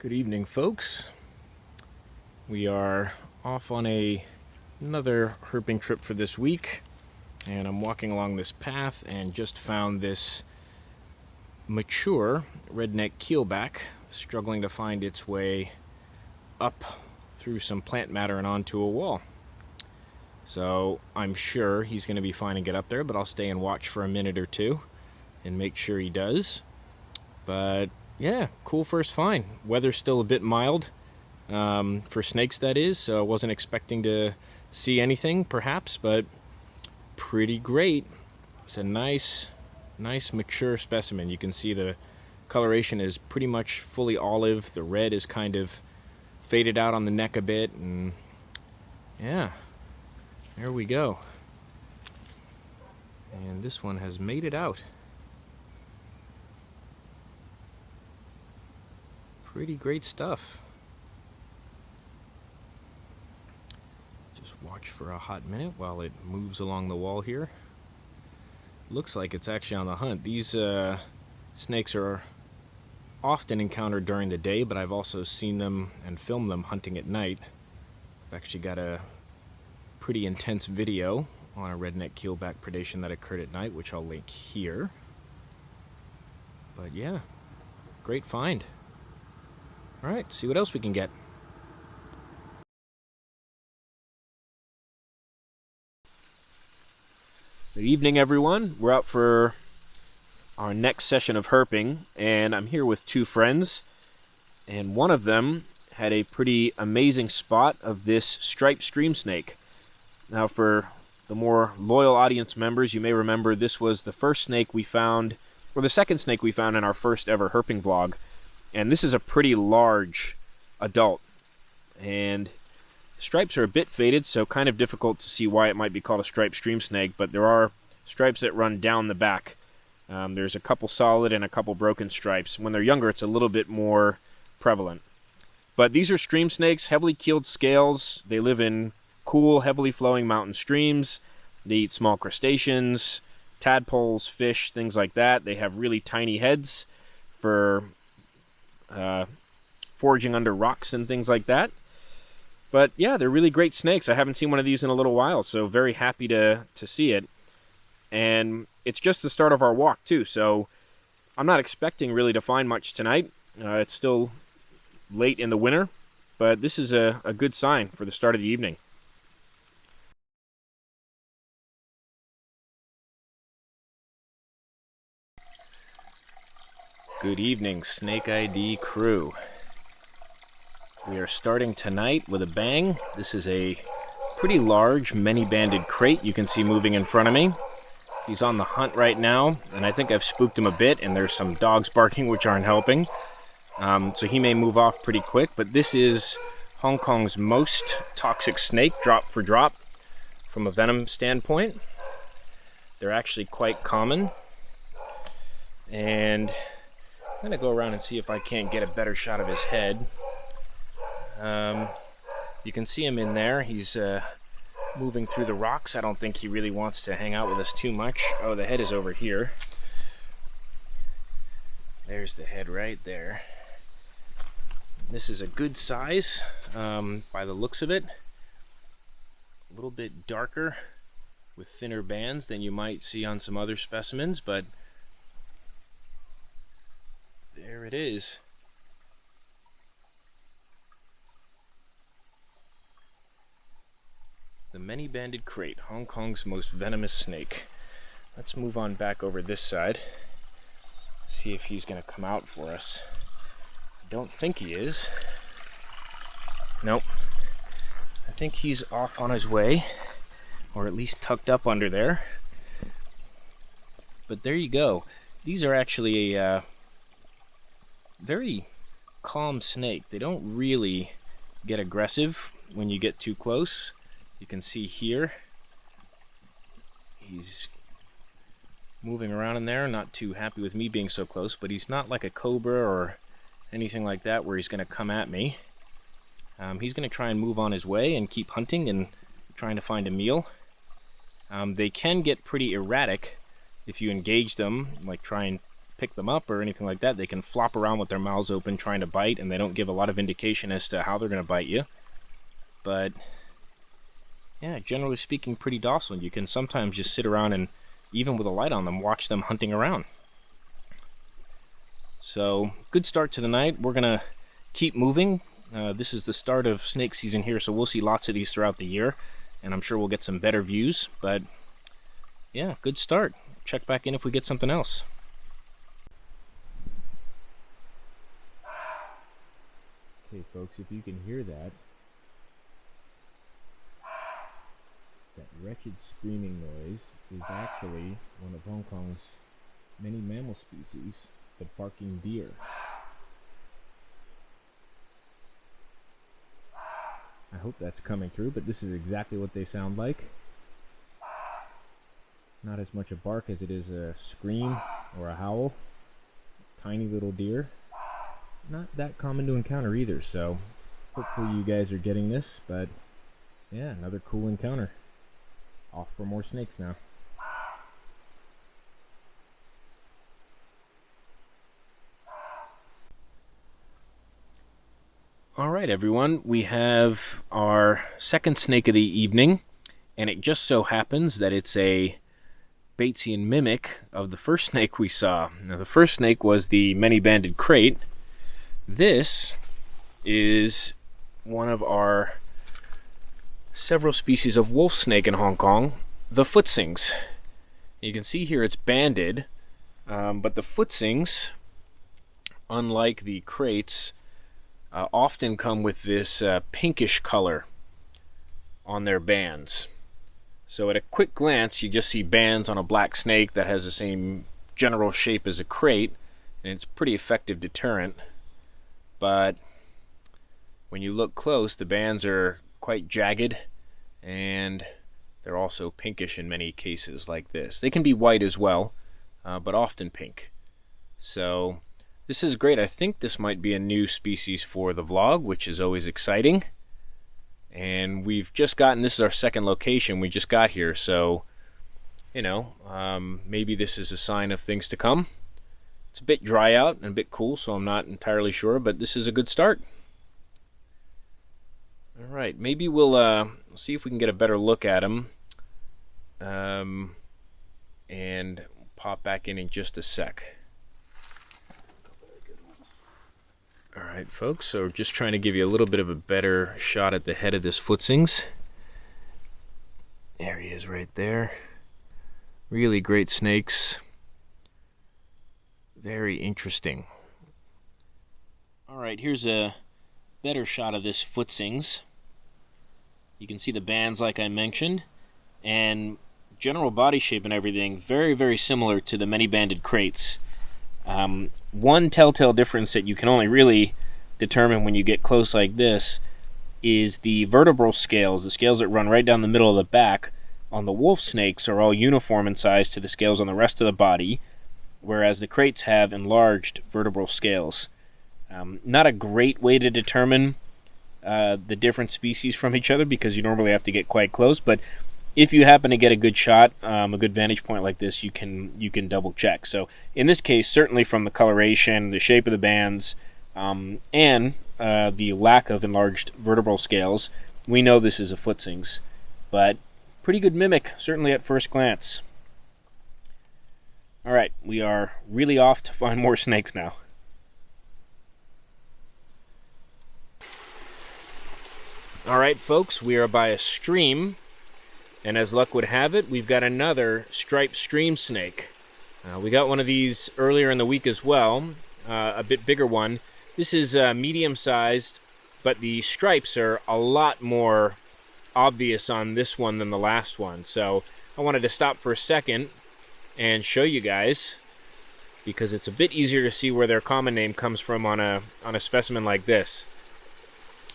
Good evening, folks. We are off on another herping trip for this week, and I'm walking along this path and just found this mature redneck keelback struggling to find its way up through some plant matter and onto a wall. So I'm sure he's going to be fine and get up there, but I'll stay and watch for a minute or two and make sure he does. But yeah, cool first find. Weather's still a bit mild for snakes, that is, so I wasn't expecting to see anything perhaps, but pretty great. It's a nice mature specimen. You can see the coloration is pretty much fully olive. The red is kind of faded out on the neck a bit, and yeah, there we go. And this one has made it out. Pretty great stuff. Just watch for a hot minute while it moves along the wall here. Looks like it's actually on the hunt. These snakes are often encountered during the day, but I've also seen them and filmed them hunting at night. I've actually got a pretty intense video on a redneck keelback predation that occurred at night, which I'll link here. But yeah, great find. Alright, see what else we can get. Good evening, everyone. We're out for our next session of herping, and I'm here with two friends, and one of them had a pretty amazing spot of this striped stream snake. Now, for the more loyal audience members, you may remember this was the first snake we found, or the second snake we found in our first ever herping vlog. And this is a pretty large adult, and stripes are a bit faded, so kind of difficult to see why it might be called a striped stream snake, but there are stripes that run down the back. There's a couple solid and a couple broken stripes. When they're younger, it's a little bit more prevalent. But these are stream snakes, heavily keeled scales. They live in cool, heavily flowing mountain streams. They eat small crustaceans, tadpoles, fish, things like that. They have really tiny heads for foraging under rocks and things like that. But yeah, they're really great snakes. I haven't seen one of these in a little while, so very happy to see it. And it's just the start of our walk too, so I'm not expecting really to find much tonight. It's still late in the winter, but this is a good sign for the start of the evening. Good evening, Snake ID crew. We are starting tonight with a bang. This is a pretty large Manybanded krait you can see moving in front of me. He's on the hunt right now, and I think I've spooked him a bit, and there's some dogs barking which aren't helping. So he may move off pretty quick, but this is Hong Kong's most toxic snake, drop for drop, from a venom standpoint. They're actually quite common, and I'm going to go around and see if I can't get a better shot of his head. You can see him in there. He's moving through the rocks. I don't think he really wants to hang out with us too much. Oh, the head is over here. There's the head right there. This is a good size by the looks of it. A little bit darker with thinner bands than you might see on some other specimens, but there it is. The Manybanded krait, Hong Kong's most venomous snake. Let's move on back over this side. See if he's going to come out for us. I don't think he is. Nope. I think he's off on his way, or at least tucked up under there. But there you go. These are actually a very calm snake. They don't really get aggressive when you get too close. You can see here he's moving around in there, not too happy with me being so close, but he's not like a cobra or anything like that where he's going to come at me. He's going to try and move on his way and keep hunting and trying to find a meal. They can get pretty erratic if you engage them, like try and pick them up or anything like that. They can flop around with their mouths open trying to bite, and they don't give a lot of indication as to how they're going to bite you. But yeah, generally speaking, pretty docile. You can sometimes just sit around and, even with a light on them, watch them hunting around. So, good start to the night. We're going to keep moving. This is the start of snake season here, so we'll see lots of these throughout the year, and I'm sure we'll get some better views. But yeah, good start. Check back in if we get something else. Okay, folks, if you can hear that wretched screaming noise is actually one of Hong Kong's many mammal species, the barking deer. I hope that's coming through, but this is exactly what they sound like. Not as much a bark as it is a scream or a howl. Tiny little deer. Not that common to encounter either, so hopefully you guys are getting this, but yeah, another cool encounter. Off for more snakes now. Alright everyone, we have our second snake of the evening, and it just so happens that it's a Batesian mimic of the first snake we saw. Now the first snake was the Manybanded krait. This is one of our several species of wolf snake in Hong Kong, the footsings. You can see here it's banded, but the footsings, unlike the kraits, often come with this pinkish color on their bands. So at a quick glance you just see bands on a black snake that has the same general shape as a krait, and it's a pretty effective deterrent. But when you look close, the bands are quite jagged, and they're also pinkish in many cases like this. They can be white as well, but often pink. So this is great. I think this might be a new species for the vlog, which is always exciting. And we've just gotten, this is our second location, we just got here, so, you know, maybe this is a sign of things to come. It's a bit dry out and a bit cool, so I'm not entirely sure, but this is a good start. Alright, maybe we'll see if we can get a better look at him, and pop back in just a sec. Alright folks, so just trying to give you a little bit of a better shot at the head of this footsings. There he is right there. Really great snakes. Very interesting. Alright, here's a better shot of this footsings. You can see the bands like I mentioned, and general body shape and everything very, very similar to the Manybanded kraits. One telltale difference that you can only really determine when you get close like this is the vertebral scales. The scales that run right down the middle of the back on the wolf snakes are all uniform in size to the scales on the rest of the body, whereas the kraits have enlarged vertebral scales. Not a great way to determine the different species from each other, because you normally have to get quite close, but if you happen to get a good shot, a good vantage point like this, you can double check. So in this case, certainly from the coloration, the shape of the bands, and the lack of enlarged vertebral scales, we know this is a footsings. But pretty good mimic, certainly at first glance. Alright, we are really off to find more snakes now. Alright folks, we are by a stream. And as luck would have it, we've got another striped stream snake. We got one of these earlier in the week as well, a bit bigger one. This is medium-sized, but the stripes are a lot more obvious on this one than the last one. So I wanted to stop for a second and show you guys, because it's a bit easier to see where their common name comes from on a specimen like this.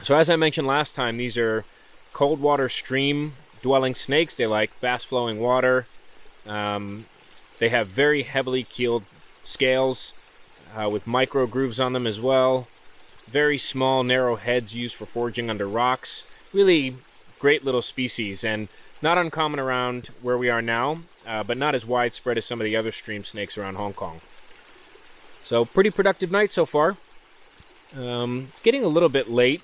So as I mentioned last time, these are cold water stream dwelling snakes. They like fast flowing water. They have very heavily keeled scales with micro grooves on them as well. Very small narrow heads used for foraging under rocks. Really great little species, and not uncommon around where we are now, but not as widespread as some of the other stream snakes around Hong Kong. So pretty productive night so far. It's getting a little bit late,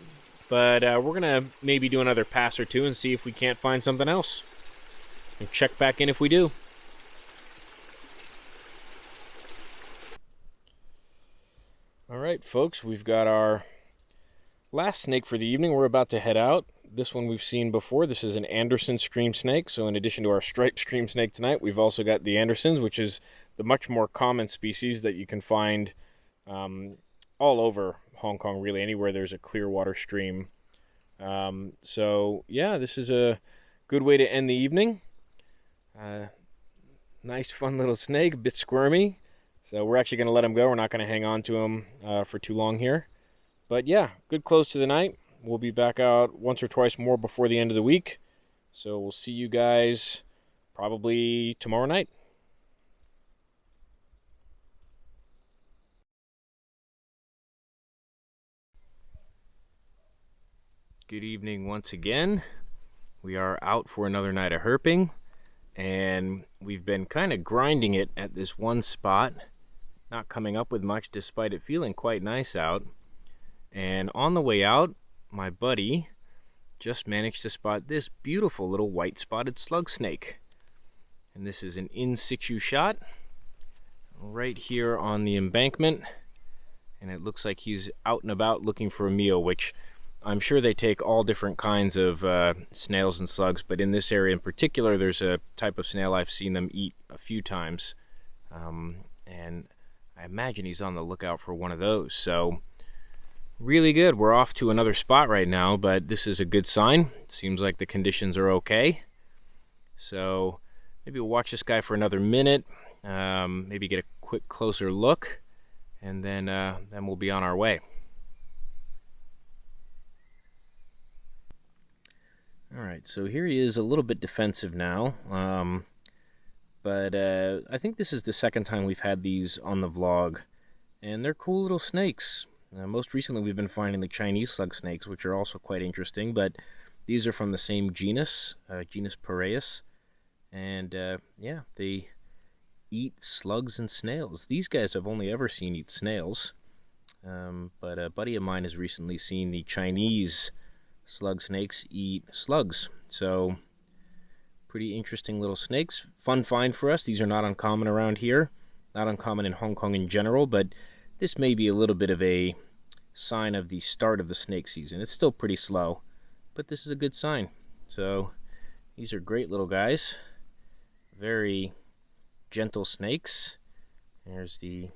but we're going to maybe do another pass or two and see if we can't find something else. And check back in if we do. All right, folks, we've got our last snake for the evening. We're about to head out. This one we've seen before. This is an Anderson stream snake. So in addition to our striped stream snake tonight, we've also got the Andersons, which is the much more common species that you can find all over Hong Kong, really, anywhere there's a clear water stream. So yeah, this is a good way to end the evening. Nice, fun little snake, a bit squirmy. So we're actually going to let him go. We're not going to hang on to him for too long here. But yeah, good close to the night. We'll be back out once or twice more before the end of the week. So we'll see you guys probably tomorrow night. Good evening once again. We are out for another night of herping. And we've been kind of grinding it at this one spot. Not coming up with much despite it feeling quite nice out. And on the way out, my buddy just managed to spot this beautiful little white spotted slug snake. And this is an in situ shot right here on the embankment. And it looks like he's out and about looking for a meal, which I'm sure they take all different kinds of snails and slugs, but in this area in particular, there's a type of snail I've seen them eat a few times. And I imagine he's on the lookout for one of those. So really good. We're off to another spot right now, but this is a good sign. It seems like the conditions are okay. So maybe we'll watch this guy for another minute, maybe get a quick closer look, and then we'll be on our way. All right, so here he is, a little bit defensive now. But I think this is the second time we've had these on the vlog, and they're cool little snakes. Most recently we've been finding the Chinese slug snakes, which are also quite interesting, but these are from the same genus, genus Piraeus, and yeah, they eat slugs and snails. These guys I've only ever seen eat snails, but a buddy of mine has recently seen the Chinese slug snakes eat slugs, so pretty interesting little snakes. Fun find for us. These are not uncommon around here, not uncommon in Hong Kong in general, but this may be a little bit of a sign of the start of the snake season. It's still pretty slow, but this is a good sign. So these are great little guys, very gentle snakes. There's the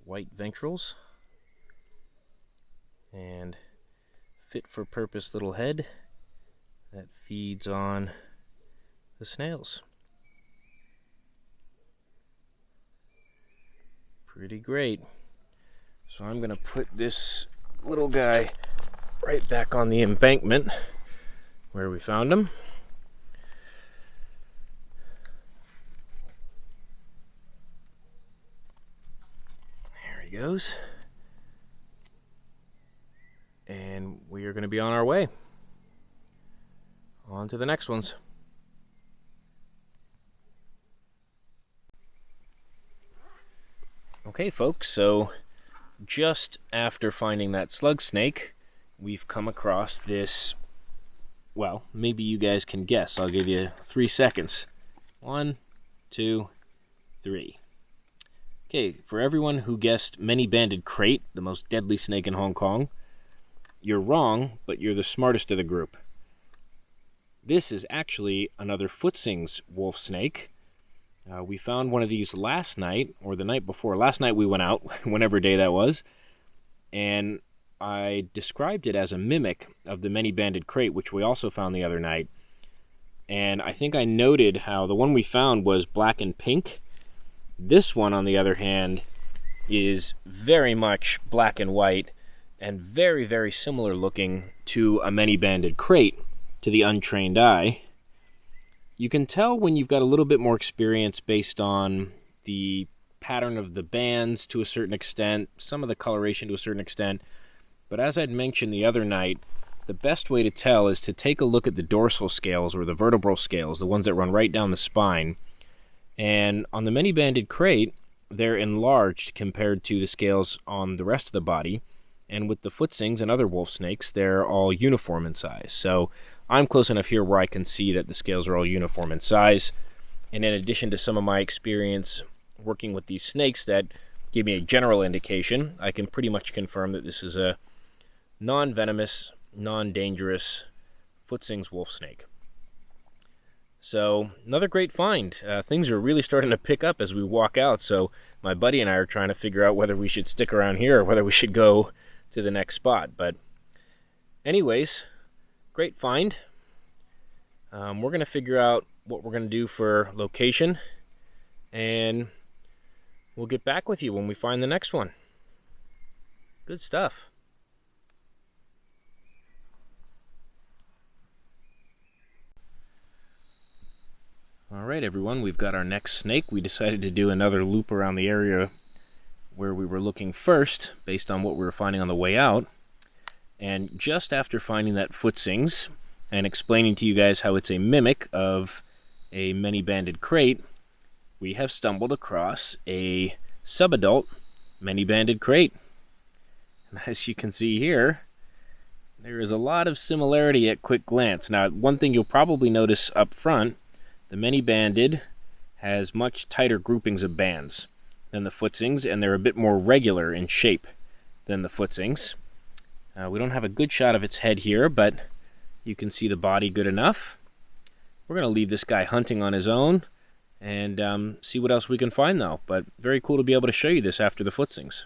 white ventrals and fit for purpose little head that feeds on the snails. Pretty great. So I'm going to put this little guy right back on the embankment where we found him. There he goes. And we are going to be on our way. On to the next ones. Okay, folks, so just after finding that slug snake, we've come across this, well, maybe you guys can guess. I'll give you 3 seconds. 1, 2, 3. Okay, for everyone who guessed Manybanded krait, the most deadly snake in Hong Kong, you're wrong, but you're the smartest of the group. This is actually another Footsing's wolf snake. We found one of these last night, or the night before. Last night we went out, whenever day that was, and I described it as a mimic of the Manybanded krait, which we also found the other night. And I think I noted how the one we found was black and pink. This one, on the other hand, is very much black and white, and very, very similar looking to a Manybanded krait, to the untrained eye. You can tell when you've got a little bit more experience based on the pattern of the bands to a certain extent, some of the coloration to a certain extent, but as I'd mentioned the other night, the best way to tell is to take a look at the dorsal scales, or the vertebral scales, the ones that run right down the spine. And on the Manybanded krait, they're enlarged compared to the scales on the rest of the body. And with the footsings and other wolf snakes, they're all uniform in size. So I'm close enough here where I can see that the scales are all uniform in size. And in addition to some of my experience working with these snakes that give me a general indication, I can pretty much confirm that this is a non-venomous, non-dangerous footsings wolf snake. So another great find. Things are really starting to pick up as we walk out, so my buddy and I are trying to figure out whether we should stick around here or whether we should go to the next spot. But anyways, great find. We're going to figure out what we're going to do for location, and we'll get back with you when we find the next one. Good stuff. Alright everyone, we've got our next snake. We decided to do another loop around the area where we were looking first, based on what we were finding on the way out. And just after finding that footsings, and explaining to you guys how it's a mimic of a many-banded krait, we have stumbled across a subadult many-banded krait. And as you can see here, there is a lot of similarity at quick glance. Now, one thing you'll probably notice up front, the Manybanded has much tighter groupings of bands than the footsings, and they're a bit more regular in shape than the footsings. We don't have a good shot of its head here, but you can see the body good enough. We're going to leave this guy hunting on his own and see what else we can find, though. But very cool to be able to show you this after the footsings.